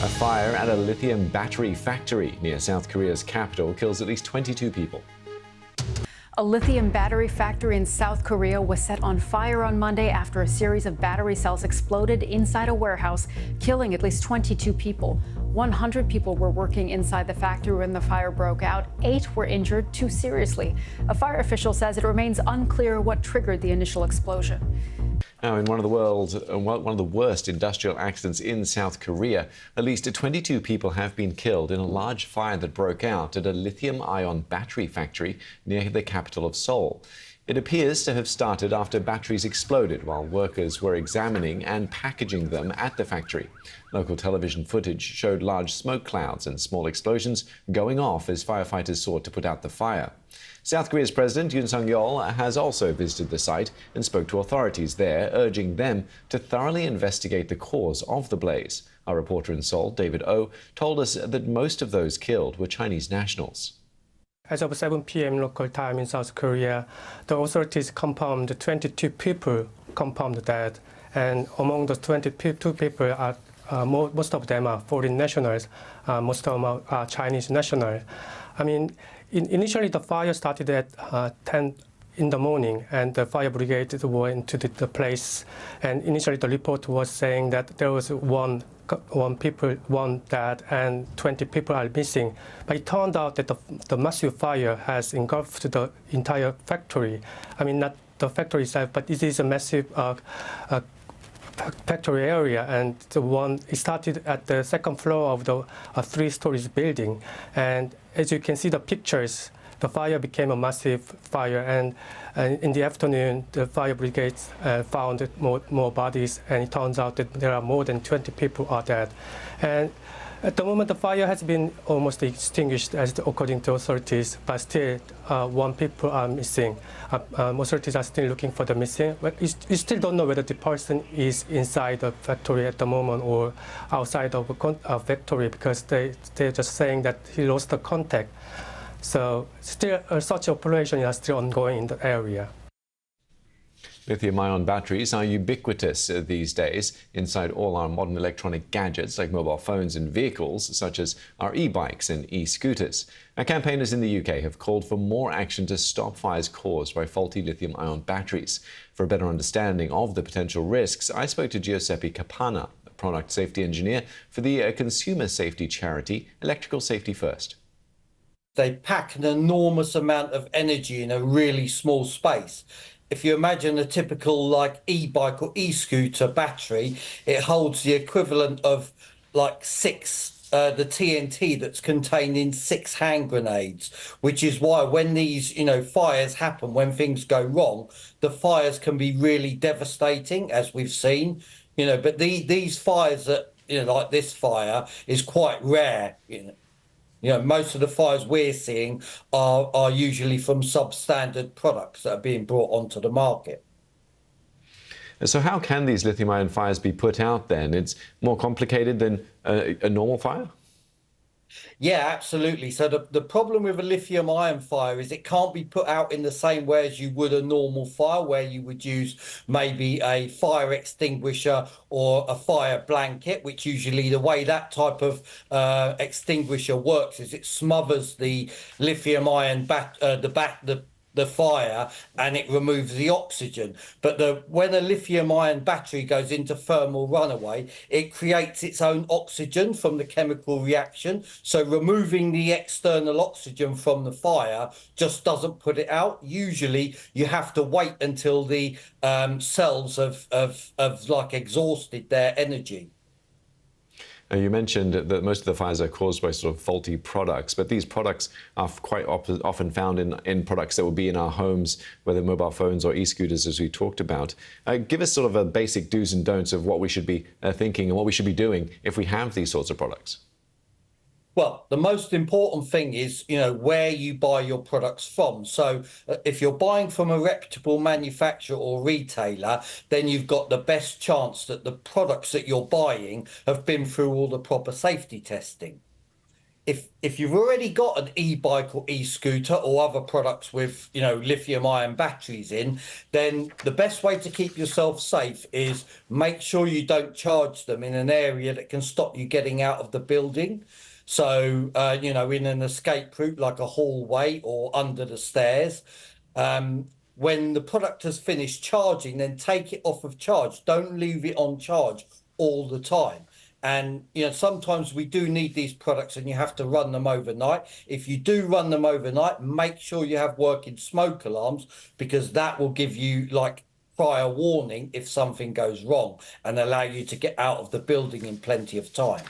A fire at a lithium battery factory near South Korea's capital kills at least 22 people. A lithium battery factory in South Korea was set on fire on Monday after a series of battery cells exploded inside a warehouse, killing at least 22 people. 100 people were working inside the factory when the fire broke out. 8 were injured, 2 seriously. A fire official says it remains unclear what triggered the initial explosion. Now, in one of the worst industrial accidents in South Korea, at least 22 people have been killed in a large fire that broke out at a lithium-ion battery factory near the capital of Seoul. It appears to have started after batteries exploded while workers were examining and packaging them at the factory. Local television footage showed large smoke clouds and small explosions going off as firefighters sought to put out the fire. South Korea's President Yoon Suk-yeol has also visited the site and spoke to authorities there, urging them to thoroughly investigate the cause of the blaze. Our reporter in Seoul, David Oh, told us that most of those killed were Chinese nationals. As of 7 p.m. local time in South Korea, the authorities confirmed 22 people confirmed dead, and among the 22 people, most of them are foreign nationals, most of them are Chinese nationals. I mean, initially the fire started at 10 in the morning, and the fire brigade went to the place. And initially the report was saying that there was one dead and 20 people are missing. But it turned out that the massive fire has engulfed the entire factory. I mean, not the factory itself, but it is a massive factory area, and it started at the second floor of the 3-story building. And as you can see the pictures, the fire became a massive fire, and in the afternoon the fire brigade found more bodies, and it turns out that there are more than 20 people are dead. And at the moment the fire has been almost extinguished according to authorities, but still 1 people are missing. Authorities are still looking for the missing. But we still don't know whether the person is inside the factory at the moment or outside of a factory, because they're just saying that he lost the contact. So still such operations are still ongoing in the area. Lithium-ion batteries are ubiquitous these days inside all our modern electronic gadgets like mobile phones and vehicles such as our e-bikes and e-scooters. Now, campaigners in the UK have called for more action to stop fires caused by faulty lithium-ion batteries. For a better understanding of the potential risks, I spoke to Giuseppe Capana, a product safety engineer for the consumer safety charity Electrical Safety First. They pack an enormous amount of energy in a really small space. If you imagine a typical e-bike or e-scooter battery, it holds the equivalent of the TNT that's contained in 6 hand grenades, which is why when these fires happen, when things go wrong, the fires can be really devastating, as we've seen. But these fires that like this fire is quite rare. Most of the fires we're seeing are usually from substandard products that are being brought onto the market. So how can these lithium-ion fires be put out then? It's more complicated than a normal fire? Yeah, absolutely. So the problem with a lithium-ion fire is it can't be put out in the same way as you would a normal fire, where you would use maybe a fire extinguisher or a fire blanket, which usually the way that type of extinguisher works is it smothers the lithium-ion the fire, and it removes the oxygen. But when a lithium-ion battery goes into thermal runaway, it creates its own oxygen from the chemical reaction. So removing the external oxygen from the fire just doesn't put it out. Usually you have to wait until the cells have exhausted their energy. You mentioned that most of the fires are caused by sort of faulty products, but these products are quite often found in products that would be in our homes, whether mobile phones or e-scooters, as we talked about. Give us sort of a basic do's and don'ts of what we should be thinking and what we should be doing if we have these sorts of products. Well, the most important thing is, where you buy your products from. So if you're buying from a reputable manufacturer or retailer, then you've got the best chance that the products that you're buying have been through all the proper safety testing. if you've already got an e-bike or e-scooter or other products with, you know, lithium ion batteries in, then the best way to keep yourself safe is make sure you don't charge them in an area that can stop you getting out of the building. So, you know, in an escape route like a hallway or under the stairs. When the product has finished charging, then take it off of charge. Don't leave it on charge all the time. And, you know, sometimes we do need these products and you have to run them overnight. If you do run them overnight, make sure you have working smoke alarms, because that will give you like prior warning if something goes wrong and allow you to get out of the building in plenty of time.